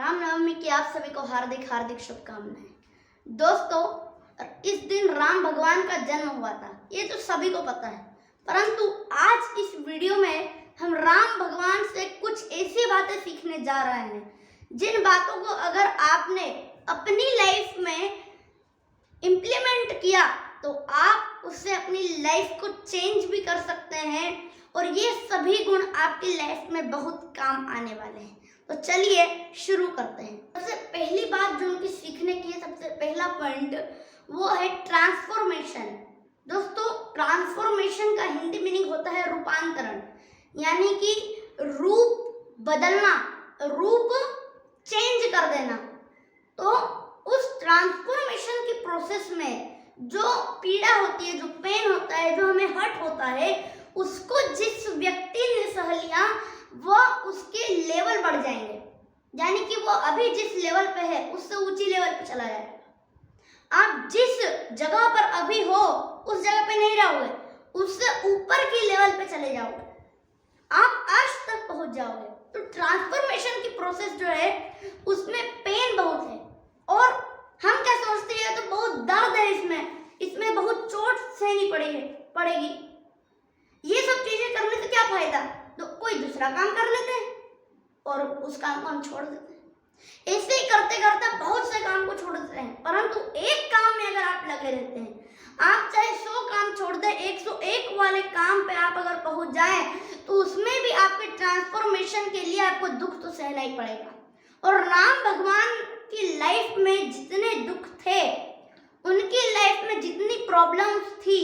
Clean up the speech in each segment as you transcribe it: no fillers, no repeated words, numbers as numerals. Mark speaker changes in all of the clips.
Speaker 1: रामनवमी की आप सभी को हार्दिक हार्दिक शुभकामनाएं। दोस्तों, इस दिन राम भगवान का जन्म हुआ था, ये तो सभी को पता है। परंतु आज इस वीडियो में हम राम भगवान से कुछ ऐसी बातें सीखने जा रहे हैं जिन बातों को अगर आपने अपनी लाइफ में इम्प्लीमेंट किया तो आप उससे अपनी लाइफ को चेंज भी कर सकते हैं और ये सभी गुण आपकी लाइफ में बहुत काम आने वाले हैं। तो चलिए शुरू करते हैं। सबसे पहली बात जो उनकी सीखने की है, सबसे पहला पॉइंट वो है ट्रांसफॉर्मेशन। दोस्तों, ट्रांसफॉर्मेशन का हिंदी मीनिंग होता है रूपांतरण, यानी कि रूप बदलना, रूप चेंज कर देना। तो उस ट्रांसफॉर्मेशन की प्रोसेस में जो पीड़ा होती है, जो पेन होता है, जो हमें हर्ट होता है, उसको जिस व्यक्ति ने सह लिया वह उसके लेवल बढ़ जाएंगे, यानी कि वो अभी जिस लेवल पे है उससे ऊंची लेवल पे चला जाएगा। आप जिस जगह पर अभी हो उस जगह पे नहीं रहोगे, उससे ऊपर की लेवल पे चले जाओगे, आप अर्श तक पहुंच जाओगे। तो ट्रांसफॉर्मेशन की प्रोसेस जो है उसमें पेन बहुत है और हम क्या सोचते हैं तो बहुत दर्द है, इसमें बहुत चोट सहनी पड़ेगी। ये सब चीजें करने से क्या फायदा, तो कोई दूसरा काम कर लेते हैं और उस काम को हम छोड़ देते हैं। ऐसे ही करते करते बहुत से काम को छोड़ देते हैं, परंतु एक काम में अगर आप लगे रहते हैं, आप चाहे 100 काम छोड़ दें, 101 वाले काम पे आप अगर पहुंच जाएं तो उसमें भी आपके ट्रांसफॉर्मेशन के लिए आपको दुख तो सहना ही पड़ेगा। और राम भगवान की लाइफ में जितने दुख थे, उनकी लाइफ में जितनी प्रॉब्लम्स थी,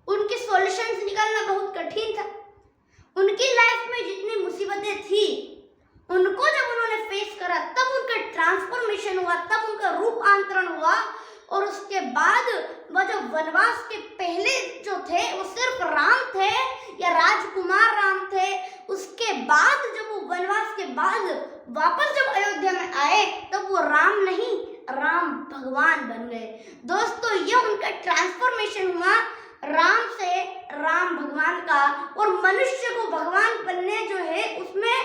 Speaker 1: उनके सॉल्यूशंस निकालना बहुत कठिन था। उनकी लाइफ में जितनी मुसीबतें थी, उनको जब उन्होंने फेस करा तब उनका ट्रांसफॉर्मेशन हुआ, तब उनका रूपांतरण हुआ। और उसके बाद वह जो वनवास के पहले जो थे वो सिर्फ राम थे या राजकुमार राम थे, उसके बाद जब वो वनवास के बाद वापस जब अयोध्या में आए तब वो राम नहीं, राम भगवान बन गए। दोस्तों, ये उनका ट्रांसफॉर्मेशन हुआ राम से राम भगवान का। और मनुष्य को भगवान बनने जो है उसमें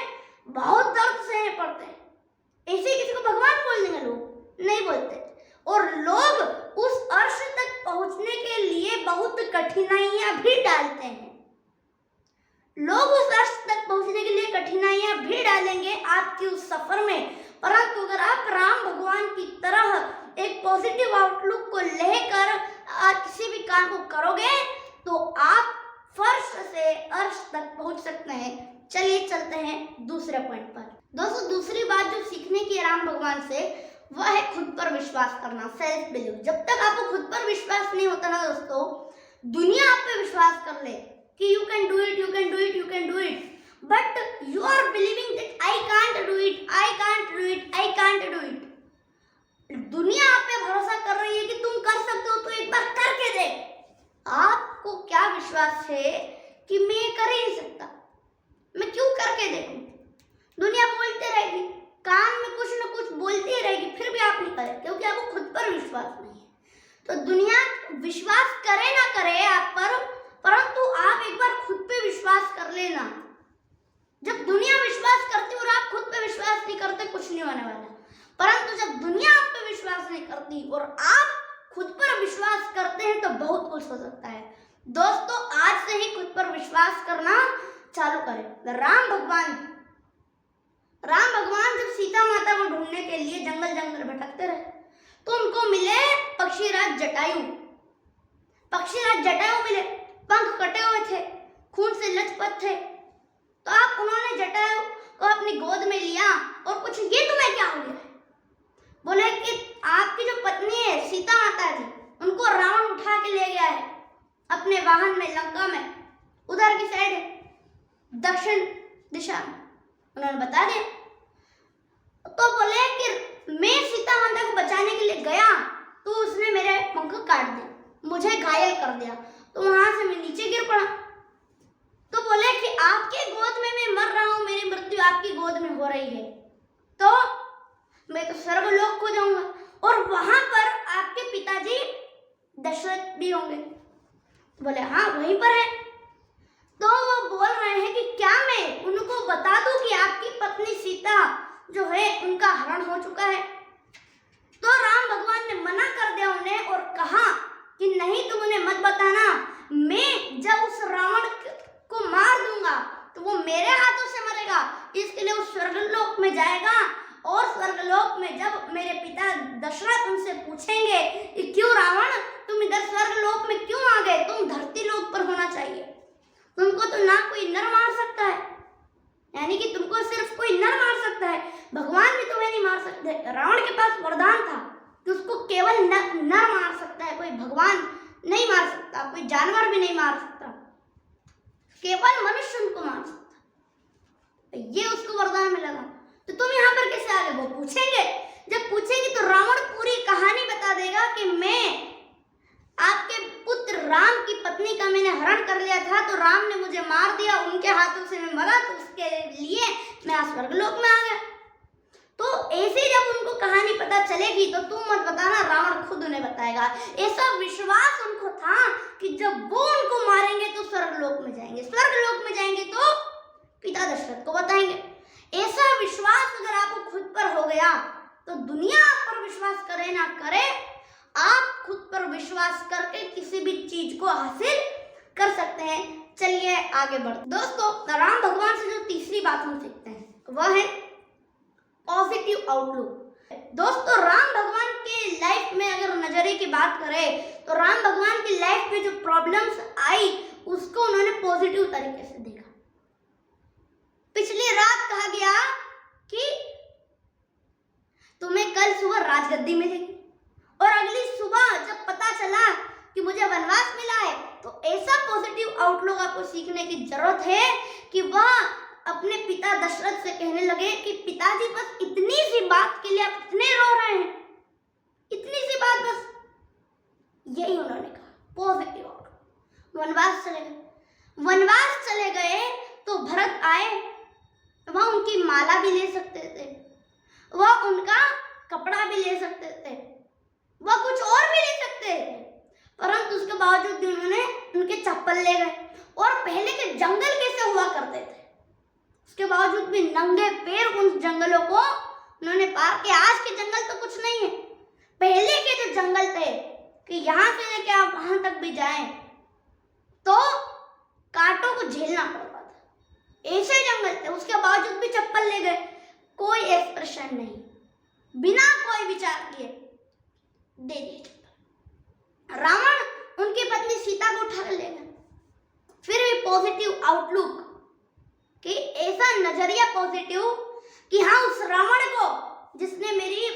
Speaker 1: बहुत दर्द सहने पड़ते हैं। ऐसे किसी को भगवान बोल देंगे लोग? नहीं बोलते। और लोग उस अर्श तक पहुंचने के लिए बहुत कठिनाइयां भी डालते हैं। लोग उस अर्श तक पहुंचने के लिए कठिनाइयां भी डालेंगे आपकी उस सफर में, परंतु अगर आप राम भगवान की तरह एक पॉजिटिव आउटलुक को लेकर किसी भी काम को करोगे तो आप फर्श से अर्श तक पहुंच सकते हैं। चलिए चलते हैं दूसरे पॉइंट पर। दोस्तों, दूसरी बात जो सीखने की राम भगवान से वह है खुद पर विश्वास करना, सेल्फ बिलीव। जब तक आपको खुद पर विश्वास नहीं होता ना दोस्तों, दुनिया आप पे विश्वास कर ले कि you can do it, you can do it, you can do it, but you are believing that I can't do it, I can't do it, I can't do it. दुनिया आप पे भरोसा कर रही है कि तुम कर सकते हो, तो एक बार करके देख। आपको क्या विश्वास है कि मैं ये कर ही नहीं सकता, मैं क्यों करके देखूं? दुनिया बोलते रहेगी, कान में कुछ न कुछ बोलती रहेगी, फिर भी आप नहीं करें क्योंकि आपको खुद पर विश्वास नहीं है। तो दुनिया विश्वास करे ना करे आप पर, परंतु आप एक बार खुद पे विश्वास कर लेना। जब दुनिया विश्वास करती और आप खुद पे विश्वास नहीं करते, कुछ नहीं होने वाला। परंतु जब दुनिया आप पे विश्वास नहीं करती और आप खुद पर विश्वास करते हैं तो बहुत कुछ हो सकता है। दोस्तों, आज से ही खुद पर विश्वास करना चालू करें। राम भगवान जब सीता माता को ढूंढने के लिए जंगल जंगल भटकते रहे तो उनको मिले पक्षीराज जटायु। पक्षीराज जटायु मिले, पंख कटे हुए थे, खून से लथपथ थे। तो आप उन्होंने जटायु को अपनी गोद में लिया और पूछे, ये तुम्हें क्या हो गया? बोले कि आपकी जो पत्नी है सीता माता जी, उनको रावण उठा के ले गया है अपने वाहन में, लंका में, उधर की साइड है, दक्षिण दिशा में। उन्होंने बता दिया। तो बोले कि मैं सीता माता को बचाने के लिए गया तो उसने मेरे पंख काट दिया, मुझे घायल कर दिया, तो वहां से मैं नीचे गिर पड़ा। तो बोले कि आपके गोद में मैं मर रहा हूं, मेरी मृत्यु आपकी गोद में हो रही है, तो मैं तो स्वर्गलोक को जाऊंगा और वहां पर आपके पिताजी दशरथ भी होंगे। बोले हाँ वहीं पर है। तो वो बोल रहे हैं कि क्या मैं उनको बता दूं कि आपकी पत्नी सीता जो है उनका हरण हो चुका है। तो राम भगवान ने मना कर दिया उन्हें और कहा कि नहीं, तुम उन्हें मत बताना, मैं जब उस रावण को मार दूंगा तो वो मेरे हाथों से मरेगा, इसके लिए वो स्वर्गलोक में जाएगा और स्वर्गलोक में जब मेरे पिता दशरथ उनसे पूछेंगे कि क्यों रावण तुम इधर स्वर्गलोक में क्यों आ गए, तुम धरती लोक पर होना चाहिए, तुमको तो ना कोई नर मार सकता है, यानी कि तुमको सिर्फ कोई नर मार सकता है, भगवान भी तुम्हें नहीं मार सकते। रावण के पास वरदान था कि उसको केवल नर मार सकता है, कोई भगवान नहीं मार सकता, कोई जानवर भी नहीं मार सकता, केवल मनुष्य उनको मार सकता। ये उसको वरदान मिला था। तो तुम यहाँ पर कैसे आ गए, वो पूछेंगे। जब पूछेंगे तो रावण पूरी कहानी बता देगा कि मैं आपके पुत्र राम की पत्नी का मैंने हरण कर लिया था, तो राम ने मुझे मार दिया, उनके हाथों से मैं मरा, तो उसके लिए मैं स्वर्गलोक में आ गया। तो ऐसे जब उनको कहानी पता चलेगी तो तुम मत बताना, रावण खुद उन्हें बताएगा। ऐसा विश्वास उनको था कि जब वो उनको मारेंगे तो स्वर्गलोक में जाएंगे, स्वर्गलोक में जाएंगे तो पिता दशरथ को बताएंगे। ऐसा विश्वास अगर आपको खुद पर हो गया तो दुनिया आप पर विश्वास करे ना करे, आप खुद पर विश्वास करके किसी भी चीज को हासिल कर सकते हैं। चलिए आगे बढ़ते। दोस्तों, राम भगवान से जो तीसरी बात हम सीखते हैं वह है पॉजिटिव आउटलुक। दोस्तों, राम भगवान के लाइफ में अगर नजरिए की बात करें तो राम भगवान की लाइफ में जो प्रॉब्लम्स आई उसको उन्होंने पॉजिटिव तरीके से देखा। पिछली रात कहा गया कि तुम्हें कल सुबह राजगद्दी मिलेगी, और अगली सुबह जब पता चला कि मुझे वनवास मिला है, तो ऐसा पॉजिटिव आउटलुक आपको सीखने की जरूरत है कि वह अपने पिता दशरथ से कहने लगे कि पिताजी, बस इतनी सी बात के लिए आप इतने रो रहे हैं, इतनी सी बात बस। यही उन्होंने कहा, पॉजिटिव आउटलुक। वनवास चले गए। वनवास चले गए तो भरत आए, वह उनकी माला भी ले सकते थे, वह उनका कपड़ा भी ले सकते थे, वह कुछ और भी ले सकते थे, परंतु उसके बावजूद भी उन्होंने उनके चप्पल ले गए। और पहले के जंगल कैसे हुआ करते थे, उसके बावजूद भी नंगे पैर उन जंगलों को उन्होंने पार किया। आज के जंगल तो कुछ नहीं है, पहले के जो जंगल थे कि यहाँ से लेके आप वहां तक भी जाएं तो कांटों को झेलना पड़ता था, ऐसे जंगल थे। उसके बावजूद भी चप्पल ले गए, कोई एक्सप्रेशन नहीं, बिना कोई विचार किए दे दिए चप्पल। रावण उनकी पत्नी सीता को उठा कर ले गए, फिर भी पॉजिटिव आउटलुक कि ऐसा नजरिया पॉजिटिव कि हाँ, उस रावण को जिसने मेरी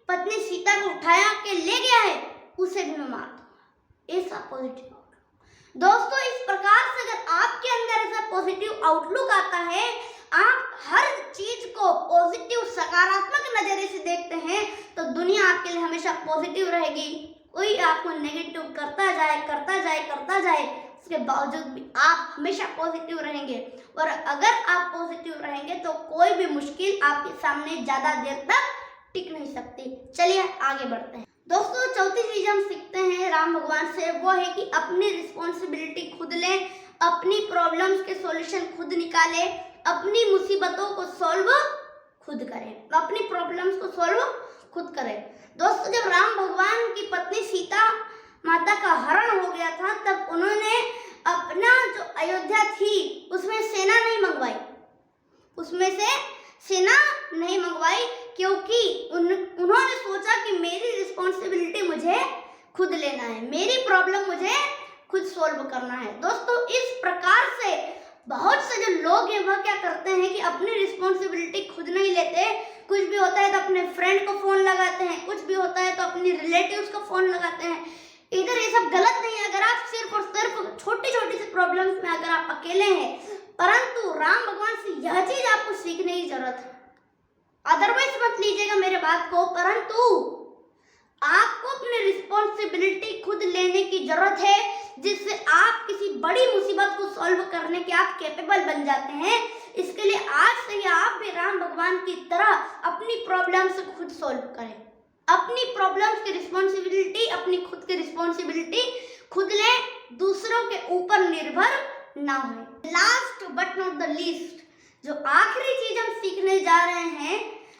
Speaker 1: पत्नी सीता को उठाया के ले गया है उसे भी मैं मार दूंगा, ऐसा पॉजिटिव आउटलुक। दोस्तों, इस प्रकार से अगर आपके अंदर ऐसा पॉजिटिव आउटलुक आता है, आप हर चीज को पॉजिटिव सकारात्मक नजरिए से देखते हैं, तो दुनिया आपके लिए हमेशा पॉजिटिव रहेगी। कोई आपको नेगेटिव करता जाए, उसके बावजूद भी आप हमेशा पॉजिटिव रहेंगे। और अगर आप पॉजिटिव रहेंगे तो कोई भी मुश्किल आपके सामने ज्यादा देर तक टिक नहीं सकती। चलिए आगे बढ़ते हैं। दोस्तों, चौथी चीज हम सीखते हैं राम भगवान से, वो है कि अपनी रिस्पॉन्सिबिलिटी खुद लें, अपनी प्रॉब्लम्स के सॉल्यूशन खुद निकालें, अपनी मुसीबतों को सॉल्व खुद करें, अपनी प्रॉब्लम्स को सॉल्व खुद करें। दोस्तों, जब राम भगवान की पत्नी सीता माता का हरण हो गया था, तब उन्होंने अपना जो अयोध्या थी उसमें सेना नहीं मंगवाई, क्योंकि उन्होंने सोचा कि मेरी रिस्पॉन्सिबिलिटी मुझे खुद लेना है, मेरी प्रॉब्लम मुझे खुद सॉल्व करना है। दोस्तों, इस प्रकार से बहुत से जो लोग हैं वह क्या करते हैं कि अपनी रिस्पॉन्सिबिलिटी खुद नहीं लेते, कुछ भी होता है तो अपने फ्रेंड को फोन लगाते हैं, कुछ भी होता है तो अपनी रिलेटिव्स को फोन लगाते हैं। इधर ये सब गलत नहीं है। अगर आप सिर्फ और सिर्फ छोटी छोटी सी प्रॉब्लम्स में अगर आप अकेले हैं, परंतु राम भगवान से यह चीज आपको सीखने की जरूरत है। अदरवाइज मत लीजिएगा मेरे बात को, परंतु आपको अपनी रिस्पॉन्सिबिलिटी खुद लेने की जरूरत है, जिससे आप किसी बड़ी मुसीबत को सॉल्व करने के आप कैपेबल बन जाते हैं। इसके लिए आज से ही आप भी राम भगवान की तरह अपनी प्रॉब्लम्स खुद सॉल्व करें, अपनी प्रॉब्लम्स की रिस्पॉन्सिबिलिटी, अपनी खुद की रिस्पॉन्सिबिलिटी खुद लें, दूसरों के ऊपर निर्भर ना हो। Last but not the least, जो आखिरी चीज हम सीखने जा रहे हैं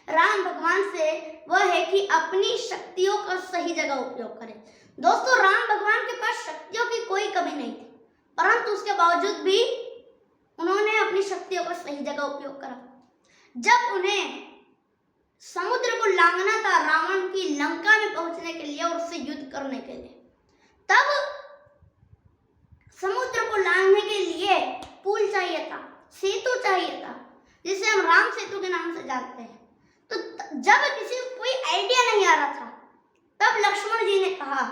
Speaker 1: राम भगवान से वह है कि अपनी शक्तियों का सही जगह उपयोग करें। दोस्तों, राम भगवान के पास शक्तियों की कोई कमी नहीं थी, परंतु उसके बावजूद भी उन्होंने अपनी शक्तियों का सही जगह उपयोग करा। जब उन्हें समुद्र को लांघना था रावण की लंका में पहुंचने के लिए और उससे युद्ध करने के लिए, तब समुद्र को लांघने के लिए पुल चाहिए था, सेतु चाहिए था, जिसे हम राम सेतु के नाम से जानते हैं। तो जब किसी को कोई आइडिया नहीं आ रहा था, तब लक्ष्मण जी ने कहा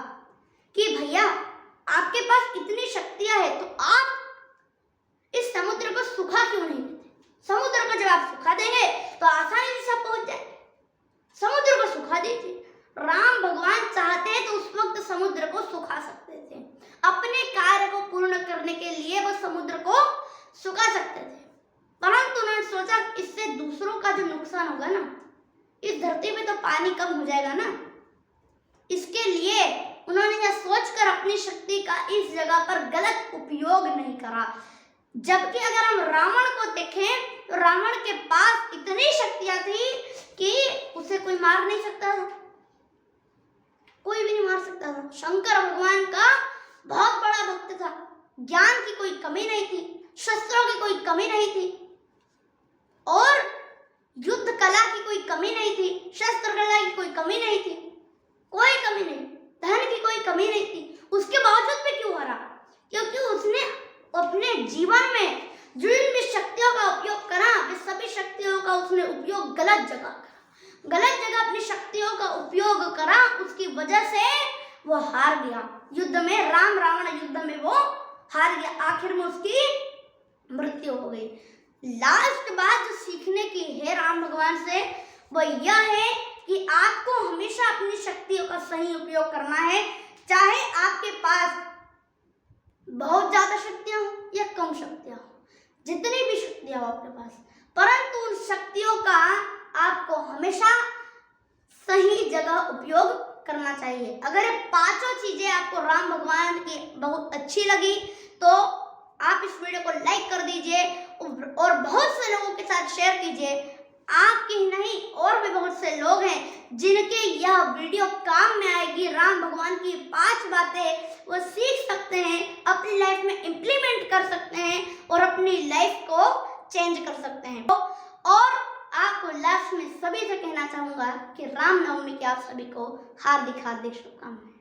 Speaker 1: कि भैया, आपके पास इतनी शक्तियां हैं, तो आप इस समुद्र को सुखा क्यों नहीं देते? समुद्र को जब आप सुखा देंगे तो आसानी से सब पहुंच जाए। समुद्र को सुखा दीजिए। राम भगवान चाहते तो उस वक्त समुद्र को सुखा सकते थे। अपने कार्य को पूर्ण करने के लिए वो समुद्र को सुखा सकते थे, परंतु उन्होंने सोचा इससे दूसरों का जो नुकसान होगा ना, इस धरती पे तो पानी कम हो जाएगा ना। इसके लिए उन्होंने यह सोचकर अपनी शक्ति का इस जगह पर गलत उपयोग नहीं करा। जबकि अगर हम रावण को देखें तो रावण के पास इतनी शक्तियां थी कि उसे कोई मार नहीं सकता था, कोई भी नहीं मार सकता था। शंकर भगवान का बहुत बड़ा भक्त था, ज्ञान की कोई कमी नहीं थी, शस्त्रों की कोई कमी नहीं थी और युद्ध कला की कोई कमी नहीं थी, शस्त्र कला की कोई कमी नहीं थी, कोई कमी नहीं, धन की कोई कमी नहीं थी। उसके बावजूद भी क्यों हारा? क्योंकि उसने अपने जीवन में जिन भी शक्तियों का उपयोग करा, वे सभी शक्तियों का उसने उपयोग गलत जगह करा, गलत जगह अपनी शक्तियों का उपयोग करा। उसकी वजह से वो हार गया युद्ध में, राम रावण युद्ध में वो हार गया। आखिर में उसकी मृत्यु हो गई। लास्ट बात जो सीखने की है राम भगवान से, वो यह है कि आपको हमेशा अपनी शक्तियों का सही उपयोग करना है। चाहे आपके पास बहुत ज्यादा शक्तियां हो या कम शक्तियां हो, जितनी भी शक्तियां हो आपके पास, परंतु उन शक्तियों का आपको हमेशा सही जगह उपयोग करना चाहिए। अगर ये पांचों चीजें आपको राम भगवान की बहुत अच्छी लगी तो आप इस वीडियो को लाइक कर दीजिए और बहुत से लोगों के साथ शेयर कीजिए। आपके ही नहीं और भी बहुत से लोग हैं जिनके यह वीडियो काम में आएगी। राम भगवान की 5 बातें वो सीख सकते हैं, अपनी लाइफ में इम्प्लीमेंट कर सकते हैं और अपनी लाइफ को चेंज कर सकते हैं। और आपको लास्ट में सभी से कहना चाहूंगा कि रामनवमी की आप सभी को हार्दिक हार्दिक शुभकामनाएं।